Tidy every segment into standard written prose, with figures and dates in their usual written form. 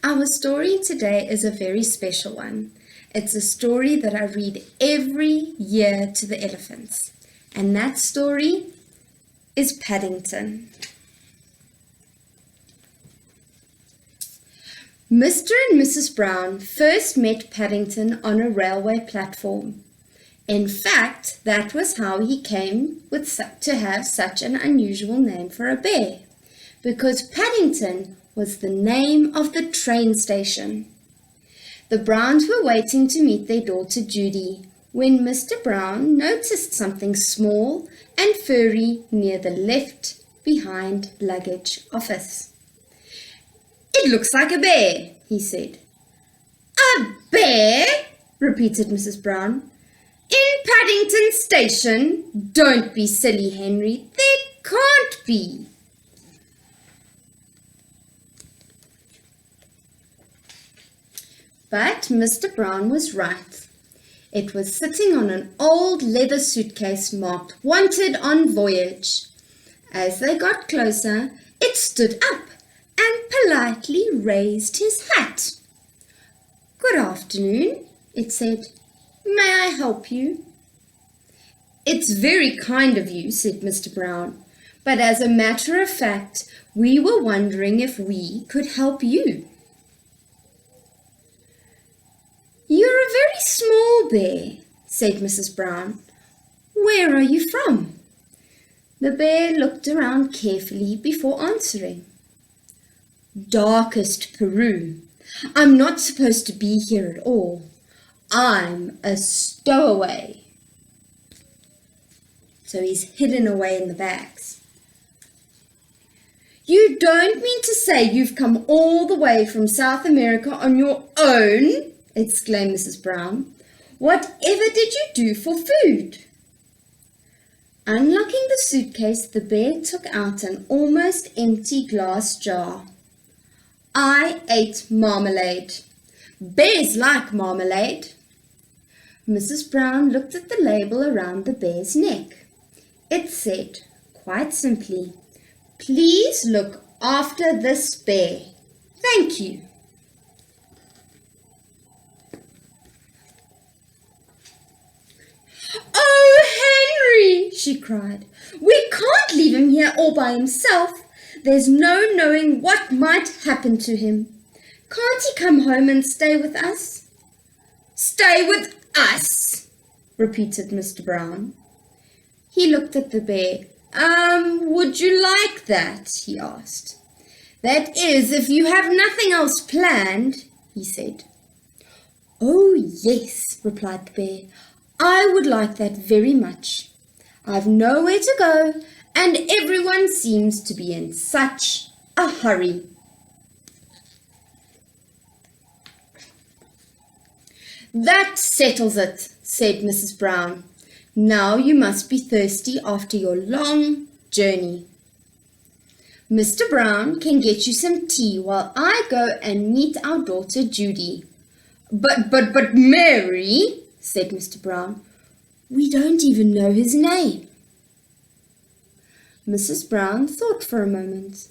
Our story today is a very special one. It's a story that I read every year to the elephants. And that story is Paddington. Mr. and Mrs. Brown first met Paddington on a railway platform. In fact, that was how he came to have such an unusual name for a bear, because Paddington was the name of the train station. The Browns were waiting to meet their daughter Judy when Mr. Brown noticed something small and furry near the left behind luggage office. "It looks like a bear," he said. "A bear?" repeated Mrs. Brown. "In Paddington Station? Don't be silly, Henry. There can't be." But Mr. Brown was right. It was sitting on an old leather suitcase marked "Wanted on Voyage." As they got closer, it stood up and politely raised his hat. "Good afternoon," it said. "May I help you?" "It's very kind of you," said Mr. Brown, "but as a matter of fact, we were wondering if we could help you." "You're a very small bear," said Mrs. Brown. "Where are you from?" The bear looked around carefully before answering. "Darkest Peru. I'm not supposed to be here at all. I'm a stowaway." So he's hidden away in the bags. "You don't mean to say you've come all the way from South America on your own?" exclaimed Mrs. Brown. "Whatever did you do for food?" Unlocking the suitcase, the bear took out an almost empty glass jar. "I ate marmalade. Bears like marmalade." Mrs. Brown looked at the label around the bear's neck. It said, quite simply, "Please look after this bear. Thank you." "Oh, Henry," she cried, "we can't leave him here all by himself. There's no knowing what might happen to him. Can't he come home and stay with us?" "Stay with us?" repeated Mr. Brown. He looked at the bear. Would you like that?" he asked. "That is, if you have nothing else planned," he said. "Oh, yes," replied the bear. "I would like that very much. I've nowhere to go, and everyone seems to be in such a hurry." "That settles it," said Mrs. Brown. "Now you must be thirsty after your long journey. Mr. Brown can get you some tea while I go and meet our daughter Judy." But Mary," said Mr. Brown, "we don't even know his name." Mrs. Brown thought for a moment.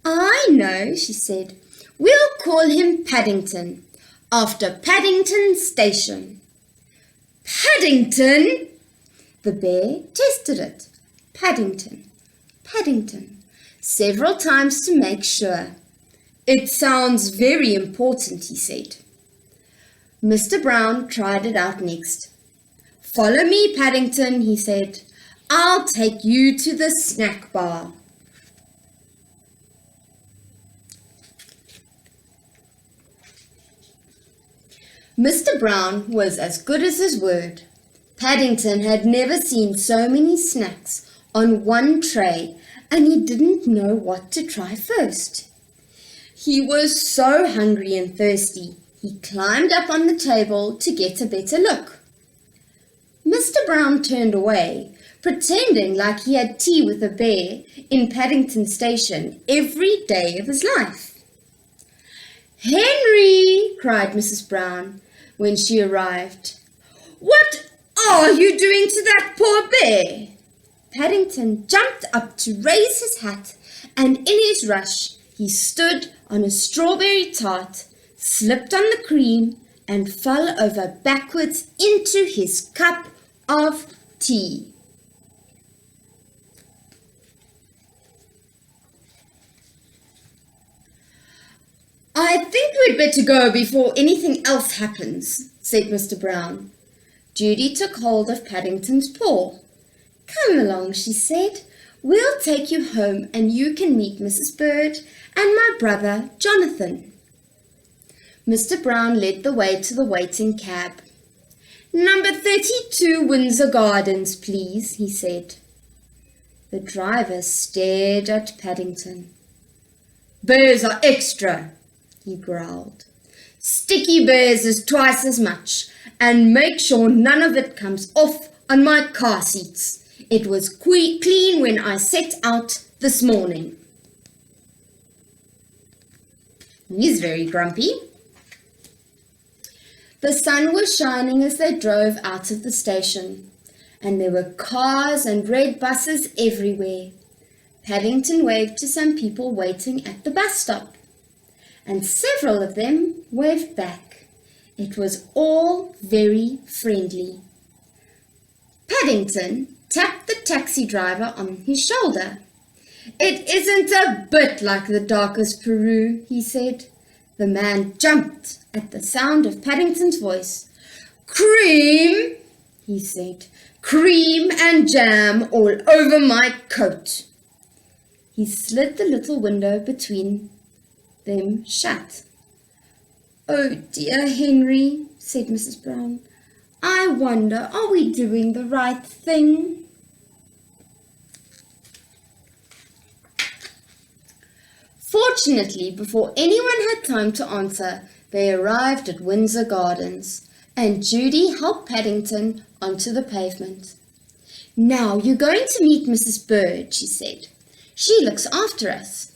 "I know," she said. "We'll call him Paddington, after Paddington Station." "Paddington?" The bear tested it. Paddington, Paddington, several times to make sure. "It sounds very important," he said. Mr. Brown tried it out next. "Follow me, Paddington," he said. "I'll take you to the snack bar." Mr. Brown was as good as his word. Paddington had never seen so many snacks on one tray, and he didn't know what to try first. He was so hungry and thirsty, he climbed up on the table to get a better look. Mr. Brown turned away, pretending like he had tea with a bear in Paddington Station every day of his life. "Henry!" cried Mrs. Brown when she arrived. "What are you doing to that poor bear?" Paddington jumped up to raise his hat, and in his rush He stood on a strawberry tart, slipped on the cream, and fell over backwards into his cup of tea. "I think we'd better go before anything else happens," said Mr. Brown. Judy took hold of Paddington's paw. "Come along," she said. "We'll take you home and you can meet Mrs. Bird and my brother Jonathan." Mr. Brown led the way to the waiting cab. "Number 32 Windsor Gardens, please," he said. The driver stared at Paddington. "Bears are extra," he growled. "Sticky bears is twice as much, and make sure none of it comes off on my car seats. It was clean when I set out this morning." He's very grumpy. The sun was shining as they drove out of the station, and there were cars and red buses everywhere. Paddington waved to some people waiting at the bus stop, and several of them waved back. It was all very friendly. Paddington tapped the taxi driver on his shoulder. "It isn't a bit like the darkest Peru," he said. The man jumped at the sound of Paddington's voice. "Cream," he said. "Cream and jam all over my coat." He slid the little window between them shut. "Oh dear, Henry," said Mrs. Brown. "I wonder, are we doing the right thing?" Fortunately, before anyone had time to answer, they arrived at Windsor Gardens, and Judy helped Paddington onto the pavement. "Now you're going to meet Mrs. Bird," she said. "She looks after us.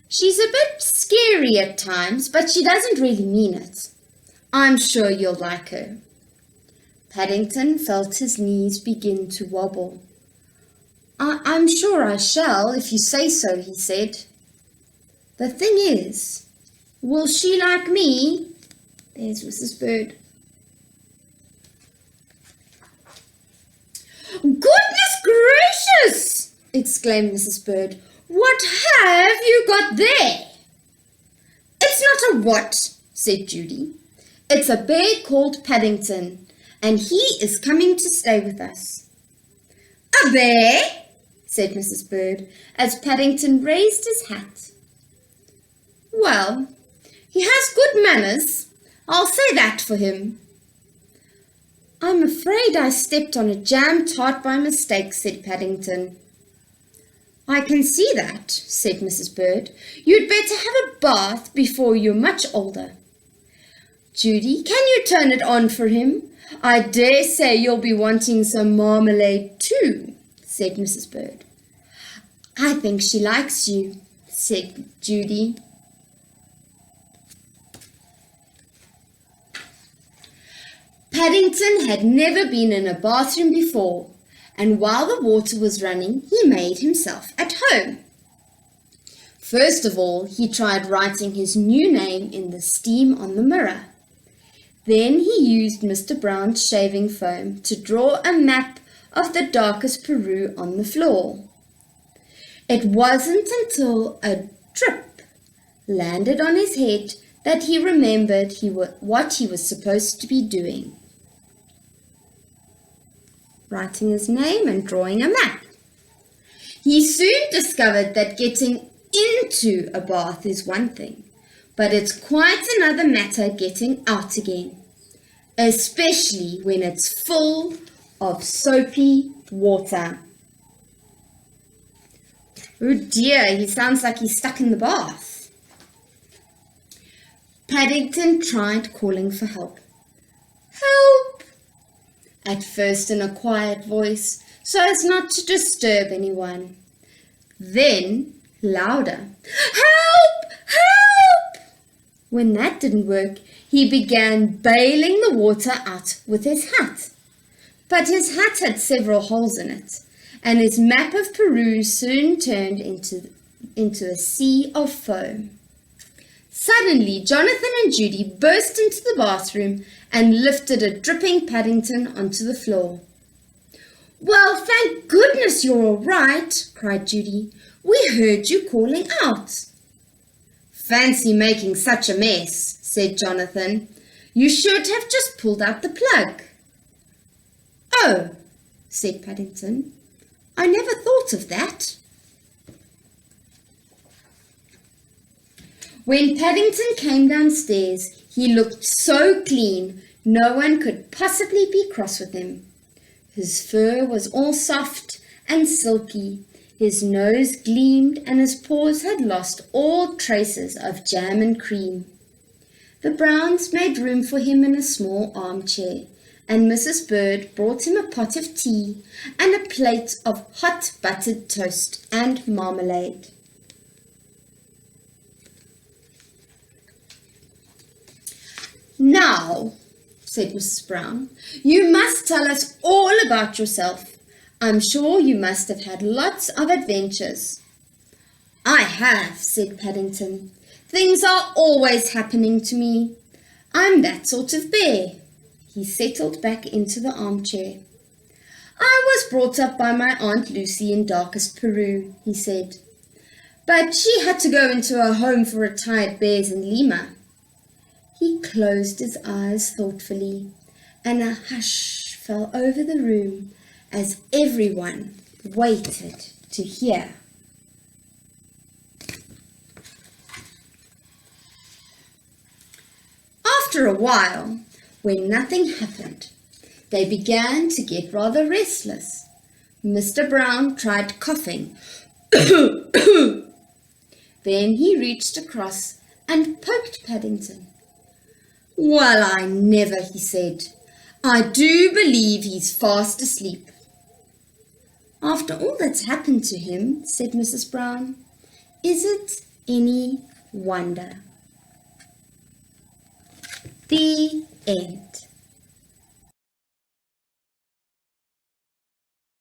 She's a bit scary at times, but she doesn't really mean it. I'm sure you'll like her." Paddington felt his knees begin to wobble. I'm sure I shall, if you say so," he said. "The thing is, will she like me?" There's Mrs. Bird. "Goodness gracious!" exclaimed Mrs. Bird. "What have you got there?" "It's not a what," said Judy. "It's a bear called Paddington, and he is coming to stay with us." "A bear?" said Mrs. Bird, as Paddington raised his hat. "Well, he has good manners, I'll say that for him." "I'm afraid I stepped on a jam tart by mistake," said Paddington. "I can see that," said Mrs. Bird. "You'd better have a bath before you're much older. Judy, can you turn it on for him? I dare say you'll be wanting some marmalade too," said Mrs. Bird. "I think she likes you," said Judy. Paddington had never been in a bathroom before, and while the water was running, he made himself at home. First of all, he tried writing his new name in the steam on the mirror. Then he used Mr. Brown's shaving foam to draw a map of the darkest Peru on the floor. It wasn't until a drip landed on his head that he remembered what he was supposed to be doing. Writing his name and drawing a map. He soon discovered that getting into a bath is one thing, but it's quite another matter getting out again, especially when it's full of soapy water. Oh dear, he sounds like he's stuck in the bath. Paddington tried calling for help. "Help!" At first in a quiet voice, so as not to disturb anyone. Then louder. "Help! Help!" When that didn't work, he began bailing the water out with his hat. But his hat had several holes in it, and his map of Peru soon turned into into a sea of foam. Suddenly, Jonathan and Judy burst into the bathroom and lifted a dripping Paddington onto the floor. "Well, thank goodness you're all right," cried Judy. "We heard you calling out." "Fancy making such a mess," said Jonathan. "You should have just pulled out the plug." "Oh," said Paddington, "I never thought of that." When Paddington came downstairs, he looked so clean, no one could possibly be cross with him. His fur was all soft and silky, his nose gleamed, and his paws had lost all traces of jam and cream. The Browns made room for him in a small armchair, and Mrs. Bird brought him a pot of tea and a plate of hot buttered toast and marmalade. "Now," said Mrs. Brown, "you must tell us all about yourself. I'm sure you must have had lots of adventures." "I have," said Paddington. "Things are always happening to me. I'm that sort of bear." He settled back into the armchair. "I was brought up by my Aunt Lucy in darkest Peru," he said. "But she had to go into a home for retired bears in Lima." He closed his eyes thoughtfully, and a hush fell over the room as everyone waited to hear. After a while, when nothing happened, they began to get rather restless. Mr. Brown tried coughing. Then he reached across and poked Paddington. "Well, I never," he said. "I do believe he's fast asleep." "After all that's happened to him," said Mrs. Brown, "is it any wonder?" The end.